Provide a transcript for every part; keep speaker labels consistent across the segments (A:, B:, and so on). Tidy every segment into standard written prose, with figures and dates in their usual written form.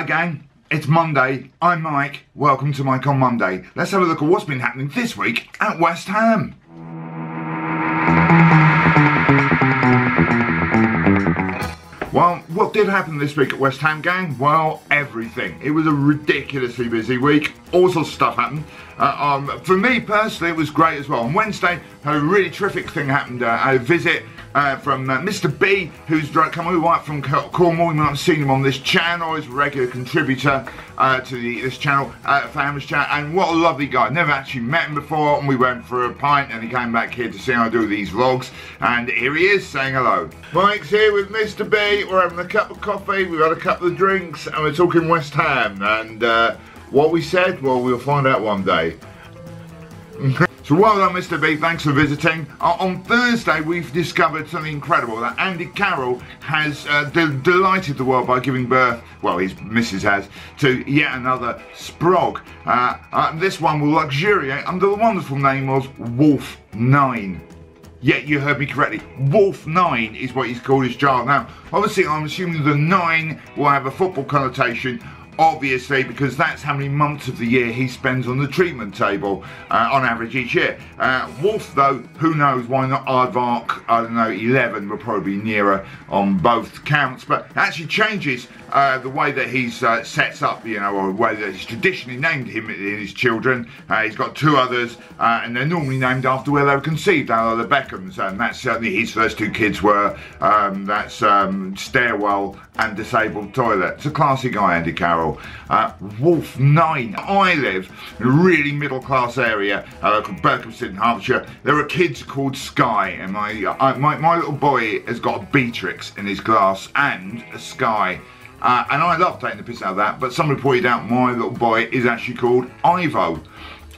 A: Hi gang, it's Monday, I'm Mike, welcome to Mike on Monday. Let's have a look at what's been happening this week at West Ham. Well, what did happen this week at West Ham, gang? Well, everything. It was a ridiculously busy week. All sorts of stuff happened. For me personally, it was great as well. On Wednesday, a really terrific thing happened. A visit from Mr. B, who's come all the way up from Cornwall. You might have seen him on this channel. He's a regular contributor to this channel, Famous Chat. And what a lovely guy. Never actually met him before. And we went for a pint and he came back here to see how I do these vlogs. And here he is saying hello. Mike's here with Mr. B. We're having a cup of coffee. We've had a couple of drinks. And we're talking West Ham. And what we said, well, we'll find out one day. So well done, Mr. B, thanks for visiting. On Thursday, we've discovered something incredible, that Andy Carroll has delighted the world by giving birth, well, his missus has, to yet another sprog. This one will luxuriate under the wonderful name of Wolf 9. Yeah, you heard me correctly. Wolf 9 is what he's called his child. Now, obviously, I'm assuming the 9 will have a football connotation, obviously, because that's how many months of the year he spends on the treatment table on average each year. Wolf, though, who knows, why not aardvark? I don't know, 11 will probably be nearer on both counts, but it actually changes the way that he's sets up, you know, or the way that he's traditionally named his children. He's got two others, and they're normally named after where they were conceived, out of the Beckhams, and that's certainly his first two kids were. That's Stairwell and Disabled Toilet. It's a classy guy, Andy Carroll. Wolf 9. I live in a really middle class area called Berkhamsted in Hertfordshire. There are kids called Sky, and my little boy has got a Beatrix in his glass and a Sky. And I love taking the piss out of that, but somebody pointed out my little boy is actually called Ivo.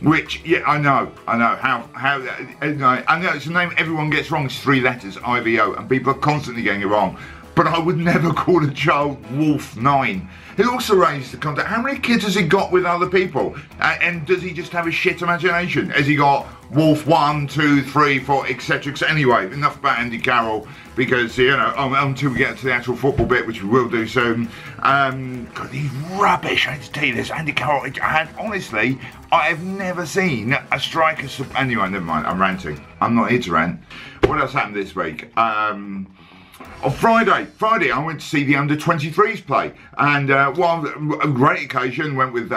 A: Which, yeah, I know, I know it's a name everyone gets wrong. It's 3 letters, IVO, and people are constantly getting it wrong. But I would never call a child Wolf 9. It also raises the concept, how many kids has he got with other people? And does he just have a shit imagination? Has he got Wolf 1, 2, 3, 4, etc, etc? Anyway, enough about Andy Carroll, because, you know, until we get to the actual football bit, which we will do soon. God, he's rubbish, I hate to tell you this. Andy Carroll, honestly, I have never seen a striker... Anyway, never mind, I'm ranting. I'm not here to rant. What else happened this week? On Friday, I went to see the under-23s play, and well, a great occasion. Went with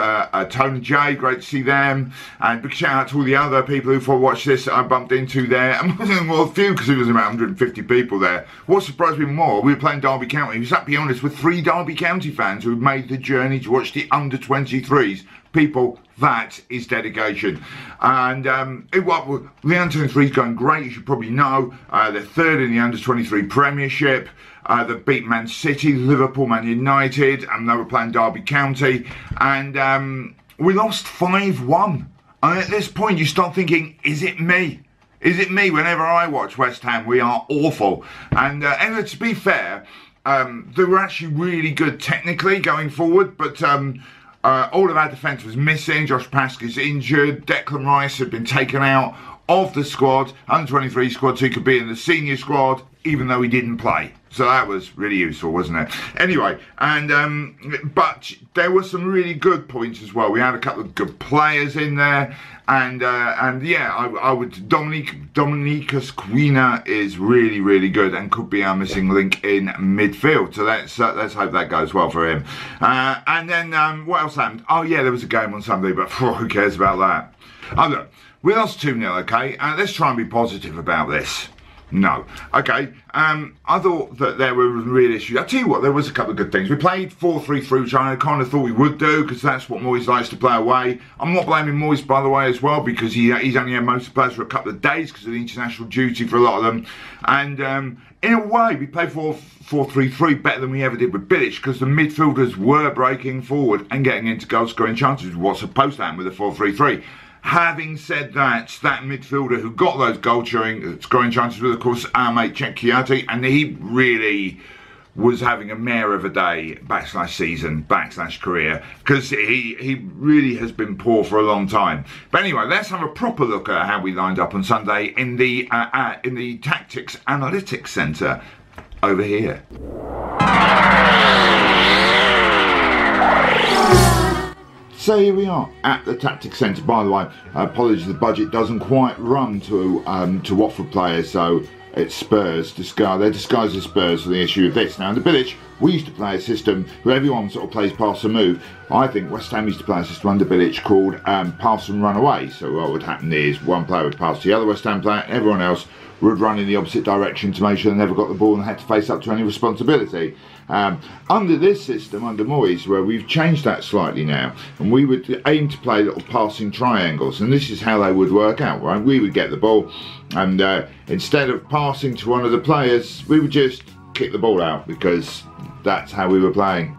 A: Tony J, great to see them, and big shout out to all the other people who watched this I bumped into there, and well, a few, because it was about 150 people there. What surprised me more, we were playing Derby County. We sat, to be honest, with 3 Derby County fans who had made the journey to watch the under-23s. People, that is dedication. And the under-23 is going great, you should probably know. They're 3rd in the under-23 Premiership. They beat Man City, Liverpool, Man United, and they were playing Derby County. And we lost 5-1. And at this point, you start thinking, is it me? Is it me? Whenever I watch West Ham, we are awful. And anyway, to be fair, they were actually really good technically going forward, but... all of our defence was missing. Josh Pask is injured. Declan Rice had been taken out of the squad, under-23 squad, so he could be in the senior squad, even though he didn't play. So that was really useful, wasn't it? Anyway, and but there were some really good points as well. We had a couple of good players in there, and yeah, I would Dominicus Quina is really, really good and could be our missing link in midfield. So let's hope that goes well for him. And then what else happened? Oh yeah, there was a game on Sunday, but who cares about that? Oh look, we lost 2-0. Okay, let's try and be positive about this. No. Okay, I thought that there were real issues. I'll tell you what, there was a couple of good things. We played 4-3-3, which I kind of thought we would do, because that's what Moyes likes to play away. I'm not blaming Moyes, by the way, as well, because he's only had most of the players for a couple of days because of the international duty for a lot of them. And in a way, we played 4-3-3 better than we ever did with Bilic, because the midfielders were breaking forward and getting into goal-scoring chances, what's supposed to happen with a 4-3-3. Having said that, that midfielder who got those goal-scoring chances was, of course, our mate Cech Kouyaté, and he really was having a mare of a day, / season, / career, because he really has been poor for a long time. But anyway, let's have a proper look at how we lined up on Sunday in the Tactics Analytics Centre over here. So here we are at the Tactics Centre. By the way, apologies, the budget doesn't quite run to Watford players, so it's Spurs. They're disguised as Spurs for the issue of this. Now in the village, we used to play a system where everyone sort of plays pass and move. I think West Ham used to play a system under Bilic called pass and run away. So what would happen is one player would pass to the other West Ham player, and everyone else would run in the opposite direction to make sure they never got the ball and had to face up to any responsibility. Under this system, under Moyes, where we've changed that slightly now, and we would aim to play little passing triangles, and this is how they would work out, right? We would get the ball, and instead of passing to one of the players, we would just kick the ball out, because that's how we were playing.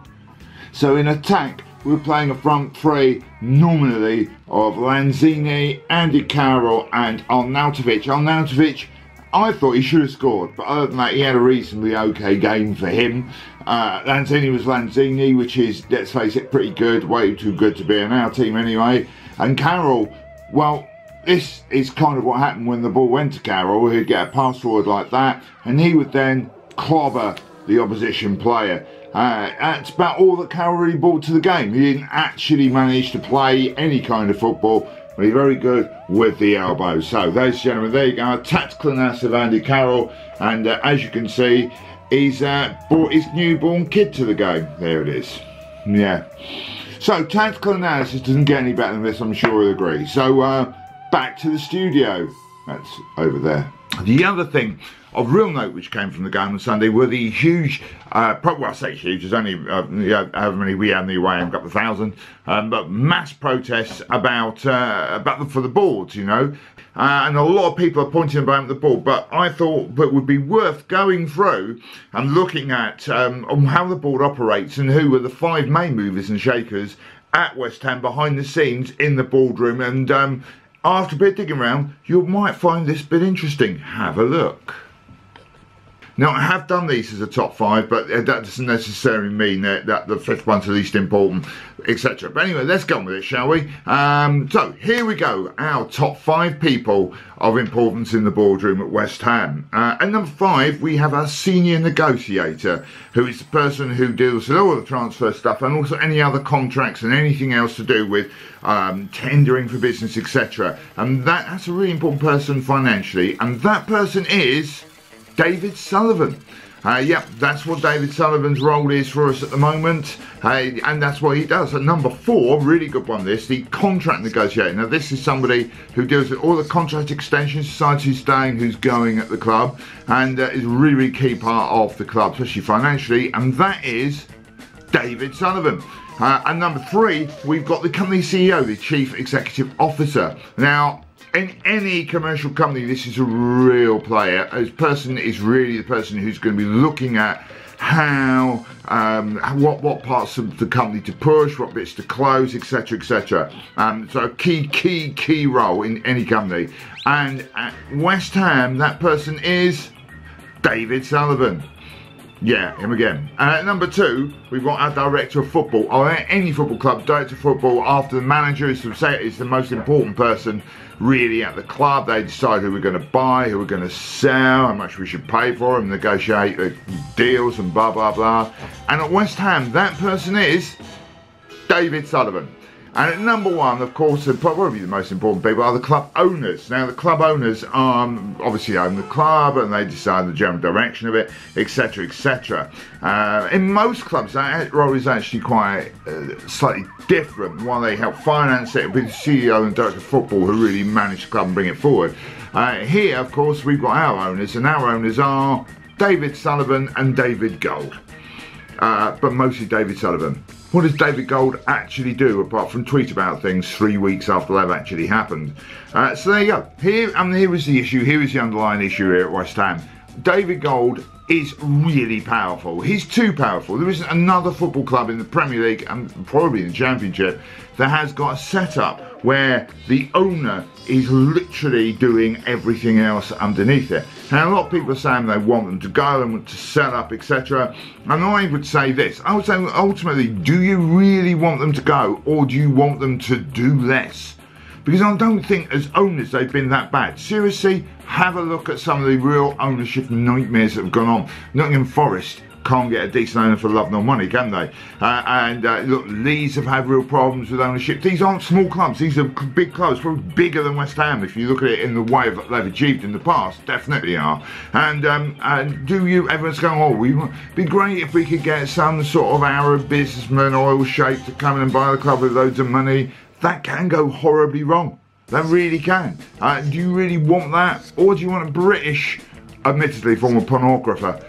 A: So in attack, we were playing a front three nominally of Lanzini, Andy Carroll and Arnautovic. Arnautovic, I thought he should have scored, but other than that, he had a reasonably okay game for him. Lanzini was Lanzini, which is, let's face it, pretty good, way too good to be in our team anyway. And Carroll, well, this is kind of what happened when the ball went to Carroll. He'd get a pass forward like that, and he would then clobber the opposition player. That's about all that Carroll really brought to the game. He didn't actually manage to play any kind of football, but he's very good with the elbow. So, ladies and gentlemen, there you go, a tactical analysis of Andy Carroll, and as you can see, he's brought his newborn kid to the game. There it is. Yeah. So, tactical analysis doesn't get any better than this, I'm sure you'll agree. So, back to the studio. That's over there. The other thing of real note which came from the game on Sunday were the huge, well I say huge, there's only, however many we had in the away, a couple of thousand, but mass protests about for the boards, you know, and a lot of people are pointing about the board, but I thought that would be worth going through and looking at how the board operates and who were the 5 main movers and shakers at West Ham behind the scenes in the boardroom, and after a bit of digging around, you might find this bit interesting. Have a look. Now, I have done these as a top 5, but that doesn't necessarily mean that the 5th one's the least important, etc. But anyway, let's go on with it, shall we? So, here we go. Our top 5 people of importance in the boardroom at West Ham. At number 5, we have our senior negotiator, who is the person who deals with all the transfer stuff and also any other contracts and anything else to do with tendering for business, etc. And that's a really important person financially. And that person is David Sullivan. Yep, that's what David Sullivan's role is for us at the moment, and that's what he does. At number 4, really good one this, the contract negotiator. Now this is somebody who deals with all the contract extensions, decides who's staying, who's going at the club, and is a really, really key part of the club, especially financially, and that is David Sullivan. And number 3, we've got the company CEO, the Chief Executive Officer. Now, in any commercial company, this is a real player. This person is really the person who's going to be looking at how, what parts of the company to push, what bits to close, etc., etc. So a key role in any company. And at West Ham, that person is David Sullivan. Yeah, him again. And at number 2, we've got our director of football. Or any football club, director of football, after the manager is the most important person really at the club. They decide who we're going to buy, who we're going to sell, how much we should pay for them, negotiate the deals and blah, blah, blah. And at West Ham, that person is David Sullivan. And at number 1, of course, probably the most important people are the club owners. Now, the club owners obviously own the club and they decide the general direction of it, etc., etc. In most clubs, that role is actually quite slightly different. While they help finance it, with the CEO and director of football who really manage the club and bring it forward. Here, of course, we've got our owners, and our owners are David Sullivan and David Gold. But mostly David Sullivan. What does David Gold actually do apart from tweet about things 3 weeks after they've actually happened? So there you go. Here is the issue. Here is the underlying issue here at West Ham. David Gold is really powerful. He's too powerful. There isn't another football club in the Premier League and probably in the Championship that has got a setup where the owner is literally doing everything else underneath it. Now, a lot of people are saying they want them to go and want to set up, etc. And I would say this. I would say ultimately, do you really want them to go, or do you want them to do less? Because I don't think as owners they've been that bad. Seriously, have a look at some of the real ownership nightmares that have gone on. Nottingham Forest, can't get a decent owner for love nor money, can they? Look, Leeds have had real problems with ownership. These aren't small clubs, these are big clubs, probably bigger than West Ham if you look at it in the way that they've achieved in the past, definitely are. And everyone's going, oh, it'd be great if we could get some sort of Arab businessman, oil sheikh to come in and buy the club with loads of money. That can go horribly wrong. That really can. Do you really want that? Or do you want a British, admittedly former pornographer,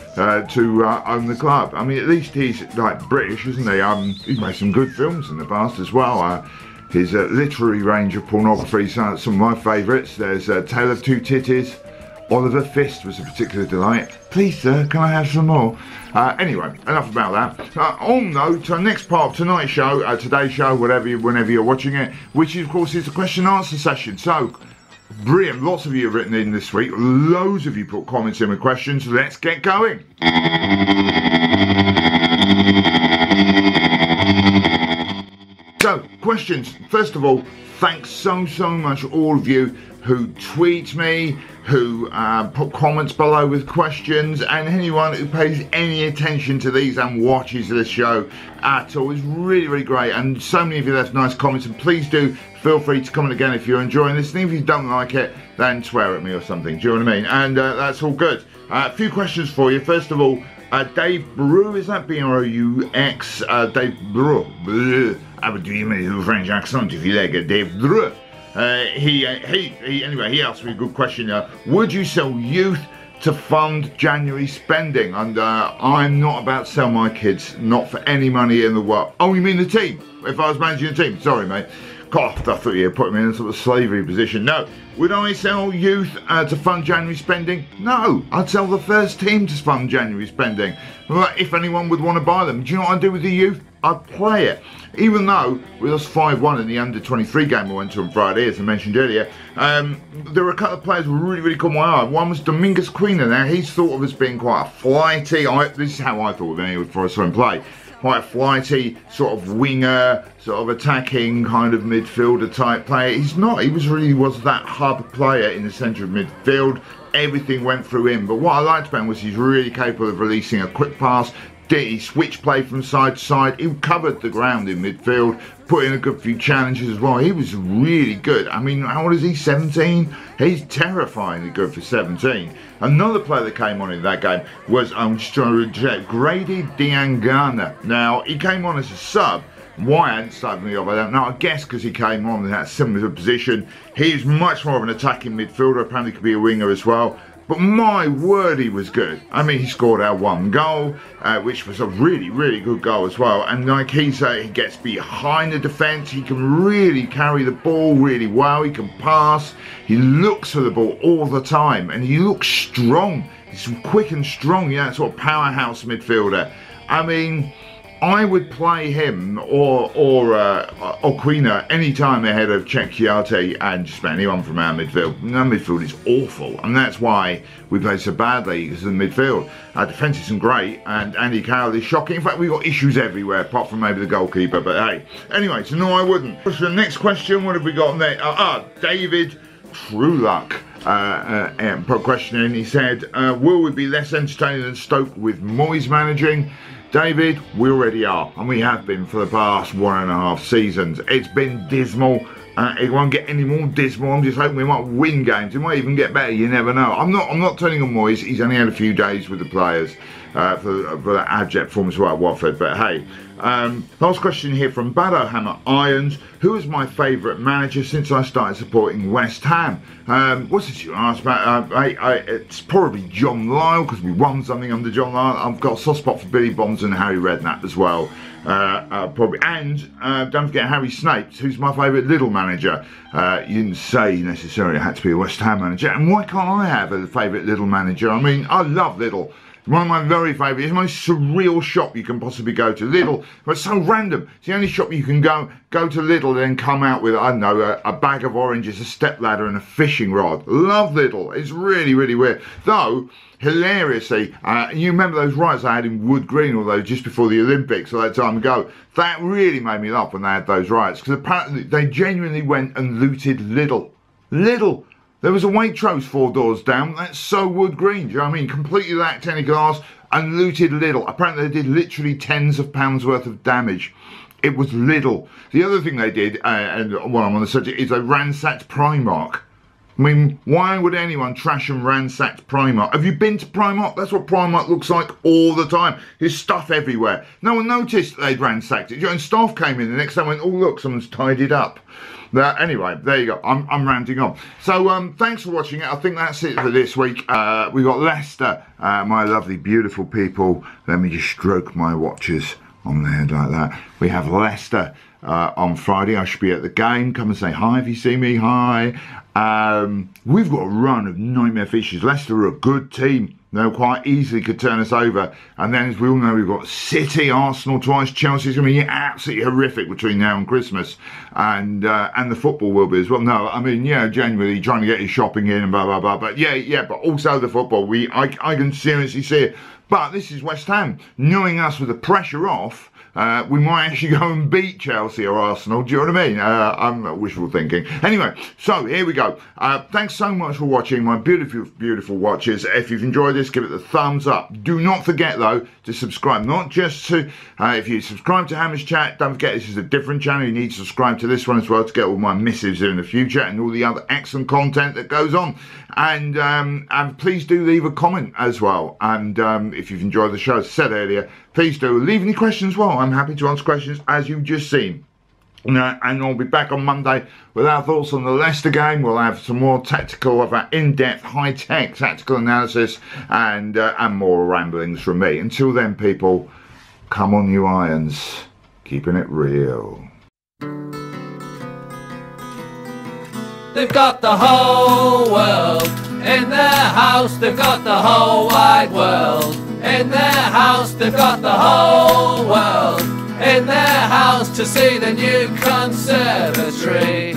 A: to own the club? I mean, at least he's like British, isn't he? He's made some good films in the past as well. His literary range of pornography is some of my favourites. There's Tale of Two Titties. Oliver Fist was a particular delight. Please, sir, can I have some more? Anyway, enough about that. On though to our next part of tonight's show, today's show, whenever you're watching it, which of course is the question and answer session. So, brilliant, lots of you have written in this week, loads of you put comments in with questions. Let's get going. So, questions. First of all, thanks so much all of you who tweet me, who put comments below with questions, and anyone who pays any attention to these and watches this show at all. Is really great, and so many of you left nice comments, and please do feel free to comment again if you're enjoying this, and if you don't like it, then swear at me or something, do you know what I mean? And that's all good. A few questions for you. First of all, Dave Brew, is that B-R-O-U-X? Dave Brew. I would do him a little French accent if you like it, Dave Brew. Anyway, he asked me a good question. Would you sell youth to fund January spending? And I'm not about to sell my kids, not for any money in the world. Oh, you mean the team? If I was managing a team? Sorry, mate. God, I thought you were putting me in a sort of slavery position. No. Would I sell youth to fund January spending? No. I'd sell the first team to fund January spending. If anyone would want to buy them. Do you know what I'd do with the youth? I'd play it. Even though we lost 5-1 in the under-23 game I went to on Friday, as I mentioned earlier, there were a couple of players who really caught my eye. One was Domingos Quina. Now, he's thought of as being quite a flighty, this is how I thought of him before I saw him play, quite a flighty, sort of winger, sort of attacking kind of midfielder type player. He's not. He really was that hub player in the centre of midfield. Everything went through him. But what I liked about him was he's really capable of releasing a quick pass. He switched play from side to side. He covered the ground in midfield, put in a good few challenges as well. He was really good. I mean, how old is he? 17? He's terrifyingly good for 17. Another player that came on in that game was Grady Diangana. Now, he came on as a sub. Why I hadn't started me off, I don't know. I guess because he came on in that similar position. He's much more of an attacking midfielder. Apparently could be a winger as well. But my word, he was good. I mean, he scored our one goal, which was a really good goal as well. And like he gets behind the defence. He can really carry the ball really well. He can pass. He looks for the ball all the time. And he looks strong. He's quick and strong, yeah, sort of powerhouse midfielder. I mean, I would play him or Quina any time ahead of Chianti and just about anyone from our midfield. Our midfield is awful, and that's why we play so badly, because of the midfield. Our defence isn't great, and Andy Carroll is shocking. In fact, we've got issues everywhere, apart from maybe the goalkeeper, but hey. Anyway, so no, I wouldn't. So the next question, what have we got there? David Trueluck put a question in. He said, will we be less entertaining than Stoke with Moyes managing? David, we already are, and we have been for the past 1.5 seasons. It's been dismal. It won't get any more dismal. I'm just hoping we might win games. It might even get better. You never know. I'm not turning on Moyes. He's only had a few days with the players for that abject performance at Watford. But hey, last question here from Bado Hammer Irons. Who is my favourite manager since I started supporting West Ham? What's this you asked about? It's probably John Lyle, because we won something under John Lyle. I've got a soft spot for Billy Bonds and Harry Redknapp as well. Probably, and don't forget Harry Snapes, who's my favourite little manager. You didn't say necessarily it had to be a West Ham manager, and why can't I have a favourite little manager? I mean, I love Little. One of my very favourite, it's the most surreal shop you can possibly go to. Lidl, but it's so random. It's the only shop you can go to Lidl and then come out with, I don't know, a bag of oranges, a stepladder and a fishing rod. Love Lidl. It's really weird. Though, hilariously, you remember those riots I had in Wood Green, although just before the Olympics, all that time ago. That really made me laugh when they had those riots, because apparently they genuinely went and looted Lidl. Lidl! There was a Waitrose 4 doors down. That's so Wood Green. Do you know what I mean? Completely lacked any glass. and looted little. Apparently they did literally tens of pounds worth of damage. It was little. The other thing they did, and while I'm on the subject, is they ransacked Primark. I mean, why would anyone trash and ransack Primark? Have you been to Primark? That's what Primark looks like all the time. There's stuff everywhere. No one noticed they'd ransacked it. And staff came in the next day and went, oh look, someone's tidied up. Anyway, there you go. I'm ranting on. So thanks for watching it. I think that's it for this week. We've got Leicester, my lovely, beautiful people. Let me just stroke my watches on the head like that. We have Leicester on Friday. I should be at the game. Come and say hi if you see me. Hi. We've got a run of nightmare fishes. Leicester are a good team. They quite easily could turn us over. And then, as we all know, we've got City, Arsenal twice, Chelsea's going to be absolutely horrific between now and Christmas. And the football will be as well. No, I mean, yeah, genuinely trying to get your shopping in and blah, blah, blah. But yeah, but also the football. I can seriously see it. But this is West Ham. Knowing us with the pressure off, we might actually go and beat Chelsea or Arsenal. Do you know what I mean? I'm wishful thinking. Anyway, so here we go. Thanks so much for watching, my beautiful, beautiful watchers. If you've enjoyed this, give it the thumbs up. Do not forget, though, to subscribe. Not just to, if you subscribe to Hammer's Chat, don't forget this is a different channel. You need to subscribe to this one as well to get all my missives in the future and all the other excellent content that goes on. And please do leave a comment as well. And if you've enjoyed the show, as I said earlier, please do leave any questions as well. I'm happy to answer questions as you've just seen. And I'll be back on Monday with our thoughts on the Leicester game. We'll have some more tactical, of our in-depth, high-tech tactical analysis and more ramblings from me. Until then, people, come on you irons, keeping it real.
B: They've got the whole world in their house. They've got the whole wide world in their house. They've got the whole world in their house to see the new conservatory.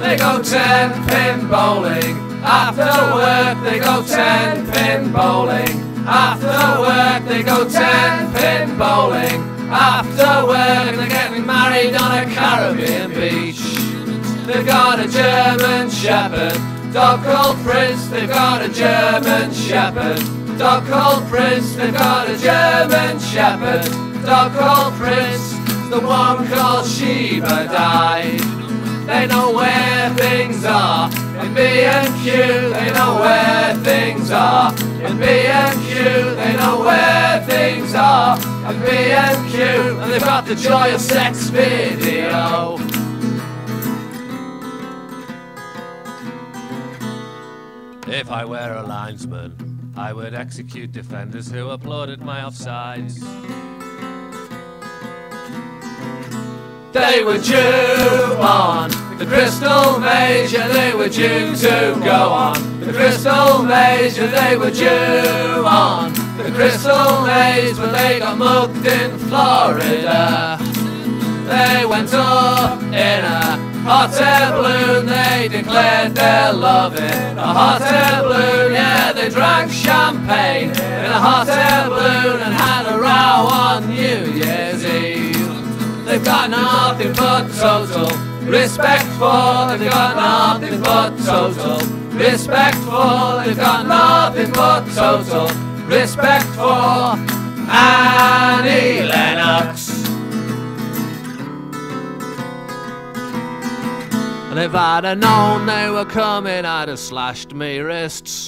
B: They go 10-pin bowling after work. They go 10-pin bowling after work. They go 10-pin bowling after work. And they're getting married on a Caribbean beach. They've got a German Shepherd, dog called Prince. They've got a German Shepherd, dog called Prince. They've got a German Shepherd, dog called Prince. The one called Sheba died. They know where things are in B&Q. They know where things are in B&Q. They know where things are in B&Q. And they've got the Joy of Sex video. If I were a linesman, I would execute defenders who applauded my offsides. They were due on the Crystal Maze, yeah, they were due to go on the Crystal Maze, yeah, they were due on the Crystal Maze, but they got mugged in Florida. They went up in a hot air balloon, they declared their love in a hot air balloon. Yeah, they drank champagne in a hot air balloon and had a row on New Year's Eve. They've got nothing but total respect for. They've got nothing but total respect for. They've got nothing but total respect for Annie Lennox. And if I'd have known they were coming, I'd have slashed me wrists.